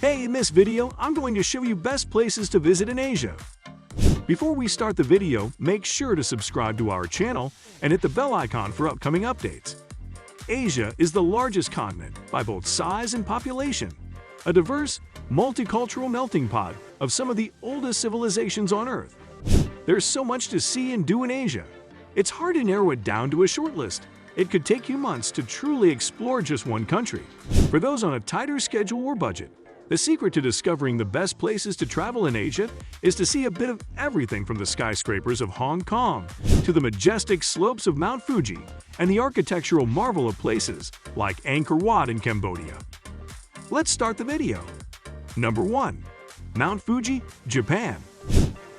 Hey, in this video, I'm going to show you best places to visit in Asia. Before we start the video, make sure to subscribe to our channel and hit the bell icon for upcoming updates. Asia is the largest continent by both size and population, a diverse, multicultural melting pot of some of the oldest civilizations on Earth. There's so much to see and do in Asia. It's hard to narrow it down to a short list. It could take you months to truly explore just one country. For those on a tighter schedule or budget, the secret to discovering the best places to travel in Asia is to see a bit of everything from the skyscrapers of Hong Kong to the majestic slopes of Mount Fuji and the architectural marvel of places like Angkor Wat in Cambodia. Let's start the video. Number 1. Mount Fuji, Japan.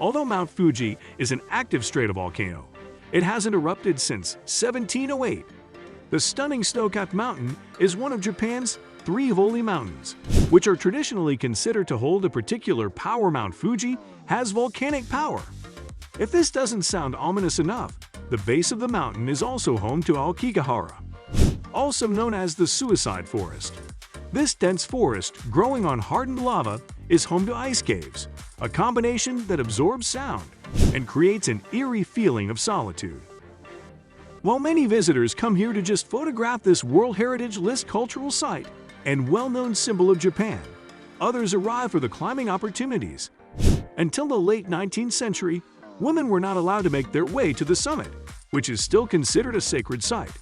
Although Mount Fuji is an active stratovolcano, it hasn't erupted since 1708. The stunning snow-capped mountain is one of Japan's 3 holy mountains, which are traditionally considered to hold a particular power. Mount Fuji has volcanic power. If this doesn't sound ominous enough, the base of the mountain is also home to Aokigahara, also known as the Suicide Forest. This dense forest, growing on hardened lava, is home to ice caves, a combination that absorbs sound and creates an eerie feeling of solitude. While many visitors come here to just photograph this World Heritage List cultural site and well-known symbol of Japan, others arrive for the climbing opportunities. Until the late 19th century, women were not allowed to make their way to the summit, which is still considered a sacred site.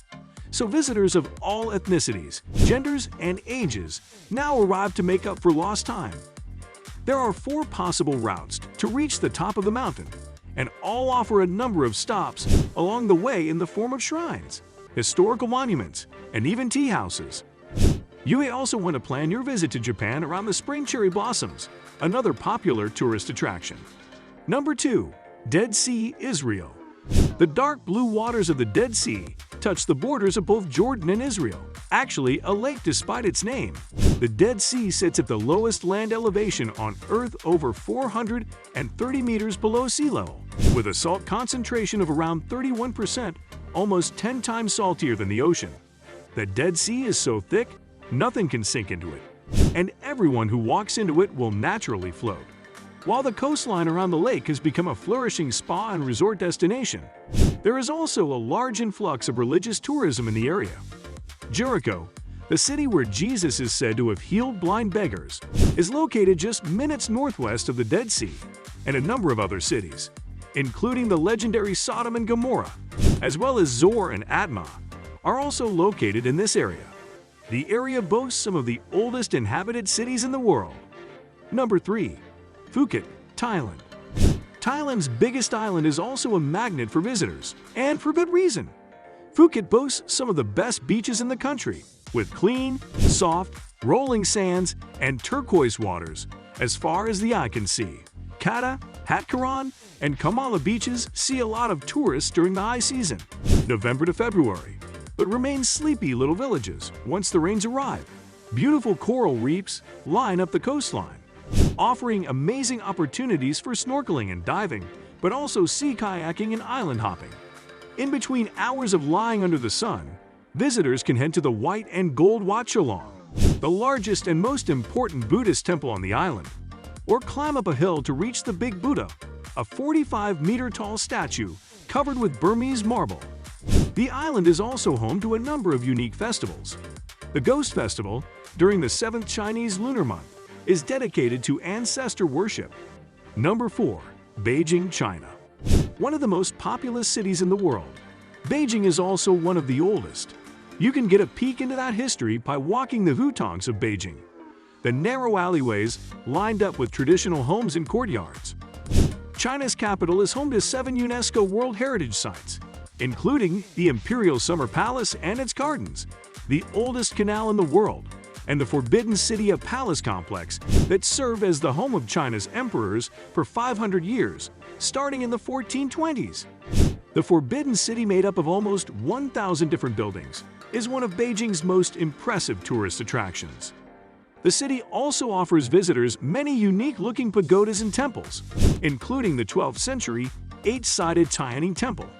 So visitors of all ethnicities, genders, and ages now arrive to make up for lost time. There are 4 possible routes to reach the top of the mountain, and all offer a number of stops along the way in the form of shrines, historical monuments, and even tea houses. You may also want to plan your visit to Japan around the spring cherry blossoms, another popular tourist attraction. Number 2. Dead Sea, Israel. The dark blue waters of the Dead Sea touch the borders of both Jordan and Israel. Actually, a lake despite its name. The Dead Sea sits at the lowest land elevation on Earth, over 430 meters below sea level, with a salt concentration of around 31%, almost 10 times saltier than the ocean. The Dead Sea is so thick, nothing can sink into it, and everyone who walks into it will naturally float. While the coastline around the lake has become a flourishing spa and resort destination, there is also a large influx of religious tourism in the area. Jericho, the city where Jesus is said to have healed blind beggars, is located just minutes northwest of the Dead Sea, and a number of other cities, including the legendary Sodom and Gomorrah, as well as Zor and Admah, are also located in this area. The area boasts some of the oldest inhabited cities in the world. Number 3. Phuket, Thailand. Thailand's biggest island is also a magnet for visitors, and for good reason. Phuket boasts some of the best beaches in the country, with clean, soft, rolling sands and turquoise waters as far as the eye can see. Kata, Hatkaran, and Kamala beaches see a lot of tourists during the high season, November to February, but remain sleepy little villages once the rains arrive. Beautiful coral reefs line up the coastline, offering amazing opportunities for snorkeling and diving, but also sea kayaking and island hopping. In between hours of lying under the sun, visitors can head to the White and Gold Wat Chalong, the largest and most important Buddhist temple on the island, or climb up a hill to reach the Big Buddha, a 45-meter-tall statue covered with Burmese marble. The island is also home to a number of unique festivals. The Ghost Festival, during the 7th Chinese lunar month, is dedicated to ancestor worship. Number 4. Beijing, China. One of the most populous cities in the world, Beijing is also one of the oldest. You can get a peek into that history by walking the hutongs of Beijing, the narrow alleyways lined up with traditional homes and courtyards. China's capital is home to 7 UNESCO World Heritage Sites, including the Imperial Summer Palace and its gardens, the oldest canal in the world, and the Forbidden City, a palace complex that served as the home of China's emperors for 500 years, starting in the 1420s. The Forbidden City, made up of almost 1,000 different buildings, is one of Beijing's most impressive tourist attractions. The city also offers visitors many unique-looking pagodas and temples, including the 12th century 8-sided Tianning Temple,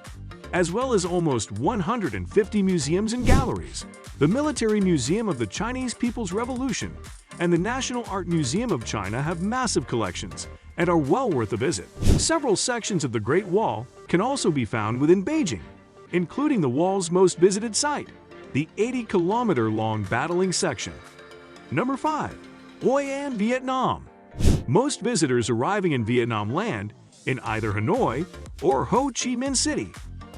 as well as almost 150 museums and galleries. The Military Museum of the Chinese People's Revolution and the National Art Museum of China have massive collections and are well worth a visit. Several sections of the Great Wall can also be found within Beijing, including the wall's most visited site, the 80-kilometer-long battling section. Number 5. Hoi An, Vietnam. Most visitors arriving in Vietnam land in either Hanoi or Ho Chi Minh City,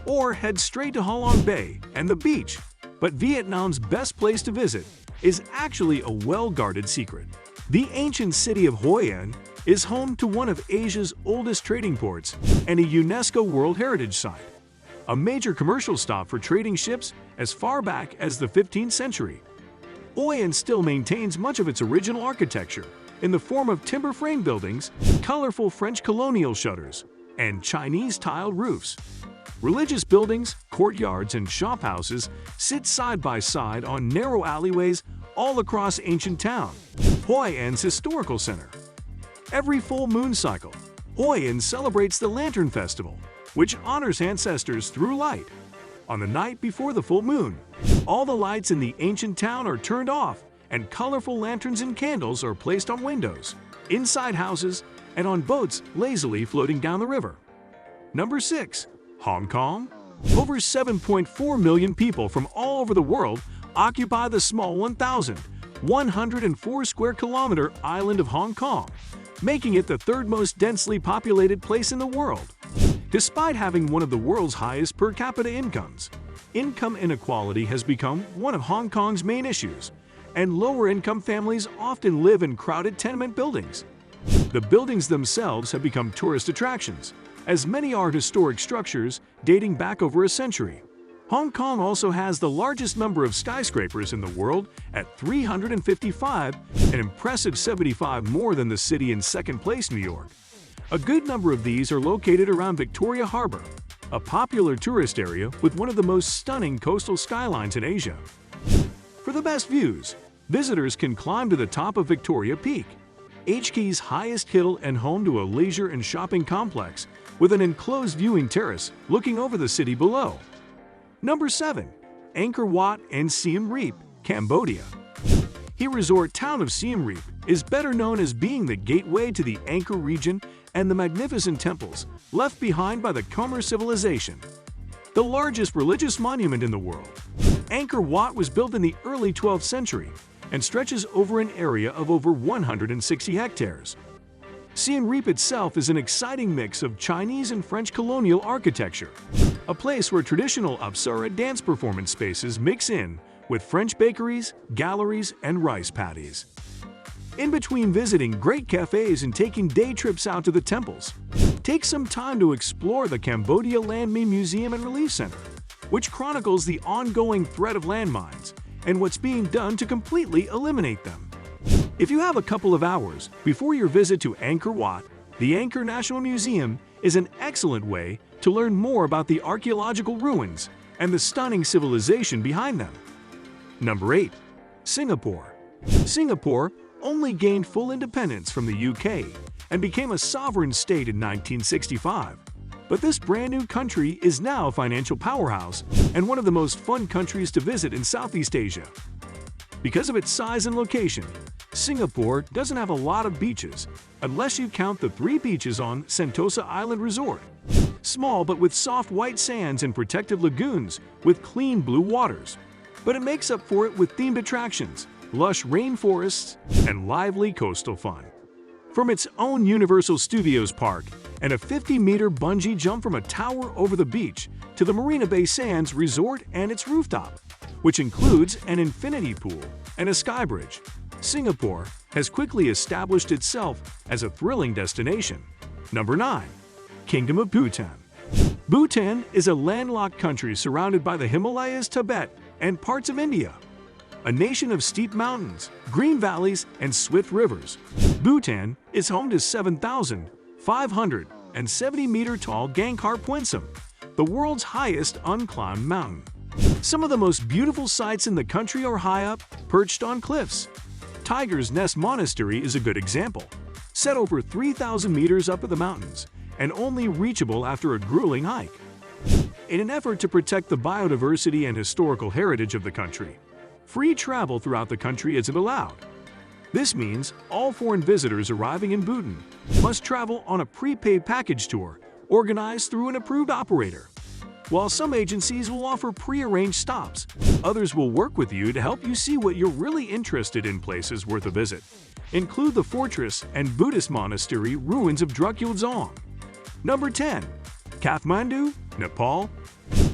or head straight to Ha Long Bay and the beach. But Vietnam's best place to visit is actually a well-guarded secret. The ancient city of Hoi An is home to one of Asia's oldest trading ports and a UNESCO World Heritage Site, a major commercial stop for trading ships as far back as the 15th century. Hoi An still maintains much of its original architecture in the form of timber frame buildings, colorful French colonial shutters, and Chinese tiled roofs. Religious buildings, courtyards, and shophouses sit side by side on narrow alleyways all across ancient town, Hoi An's historical center. Every full moon cycle, Hoi An celebrates the Lantern Festival, which honors ancestors through light. On the night before the full moon, all the lights in the ancient town are turned off, and colorful lanterns and candles are placed on windows, inside houses, and on boats lazily floating down the river. Number 6. Hong Kong. Over 7.4 million people from all over the world occupy the small 1,104 square kilometer island of Hong Kong, making it the third most densely populated place in the world. Despite having one of the world's highest per capita incomes, income inequality has become one of Hong Kong's main issues, and lower-income families often live in crowded tenement buildings. The buildings themselves have become tourist attractions, as many are historic structures dating back over a century. Hong Kong also has the largest number of skyscrapers in the world at 355, an impressive 75 more than the city in second place, New York. A good number of these are located around Victoria Harbor, a popular tourist area with one of the most stunning coastal skylines in Asia. For the best views, visitors can climb to the top of Victoria Peak, HK's highest hill and home to a leisure and shopping complex with an enclosed viewing terrace looking over the city below. Number 7. Angkor Wat and Siem Reap, Cambodia. The resort town of Siem Reap is better known as being the gateway to the Angkor region and the magnificent temples left behind by the Khmer civilization, the largest religious monument in the world. Angkor Wat was built in the early 12th century and stretches over an area of over 160 hectares. Siem Reap itself is an exciting mix of Chinese and French colonial architecture, a place where traditional Apsara dance performance spaces mix in with French bakeries, galleries, and rice paddies. In between visiting great cafes and taking day trips out to the temples, take some time to explore the Cambodia Landmine Museum and Relief Center, which chronicles the ongoing threat of landmines and what's being done to completely eliminate them. If you have a couple of hours before your visit to Angkor Wat, the Angkor National Museum is an excellent way to learn more about the archaeological ruins and the stunning civilization behind them. Number 8. Singapore. Singapore only gained full independence from the UK and became a sovereign state in 1965. But this brand new country is now a financial powerhouse and one of the most fun countries to visit in Southeast Asia. Because of its size and location, Singapore doesn't have a lot of beaches, unless you count the 3 beaches on Sentosa Island Resort. Small but with soft white sands and protective lagoons with clean blue waters. But it makes up for it with themed attractions, lush rainforests, and lively coastal fun. From its own Universal Studios Park and a 50-meter bungee jump from a tower over the beach to the Marina Bay Sands Resort and its rooftop, which includes an infinity pool and a sky bridge, Singapore has quickly established itself as a thrilling destination. Number 9. Kingdom of Bhutan. Bhutan is a landlocked country surrounded by the Himalayas, Tibet, and parts of India. A nation of steep mountains, green valleys, and swift rivers, Bhutan is home to 7,570-meter-tall Gangkhar Puensum, the world's highest unclimbed mountain. Some of the most beautiful sights in the country are high up, perched on cliffs. Tiger's Nest Monastery is a good example, set over 3,000 meters up at the mountains and only reachable after a grueling hike. In an effort to protect the biodiversity and historical heritage of the country, Free travel throughout the country isn't allowed. This means all foreign visitors arriving in Bhutan must travel on a prepaid package tour organized through an approved operator. While some agencies will offer pre-arranged stops, others will work with you to help you see what you're really interested in. Places worth a visit include the fortress and Buddhist monastery ruins of Drukgyal. Number 10. Kathmandu, Nepal.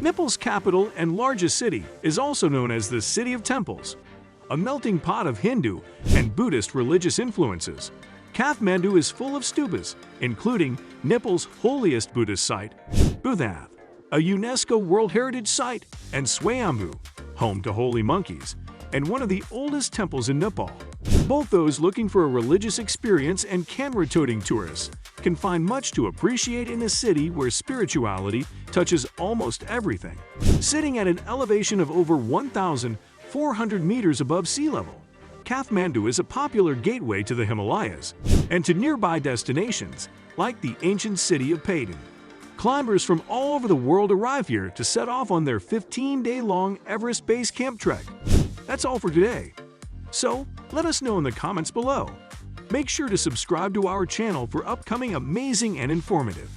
Nepal's capital and largest city is also known as the City of Temples, a melting pot of Hindu and Buddhist religious influences. Kathmandu is full of stupas, including Nepal's holiest Buddhist site, Bhutan, a UNESCO World Heritage Site, and Swayambhu, home to holy monkeys, and one of the oldest temples in Nepal. Both those looking for a religious experience and camera-toting tourists can find much to appreciate in a city where spirituality touches almost everything. Sitting at an elevation of over 1,400 meters above sea level, Kathmandu is a popular gateway to the Himalayas and to nearby destinations like the ancient city of Bhutan. Climbers from all over the world arrive here to set off on their 15-day-long Everest Base Camp trek. That's all for today. So, let us know in the comments below. Make sure to subscribe to our channel for upcoming amazing and informative